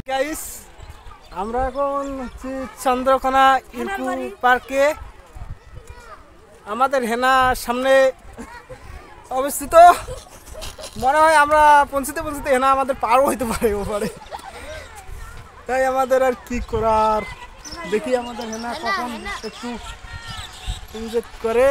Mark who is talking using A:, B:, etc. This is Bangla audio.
A: গাইস আমরা এখন চন্দ্রকোনা ইকো পার্কে আমাদের হেনার সামনে অবস্থিত। মনে হয় আমরা পৌঁছতে হেনা আমাদের পারও হইতে পারে ওপারে, তাই আমাদের আর কি করার। দেখি আমাদের হেনা কখন একটু এনজয় করে।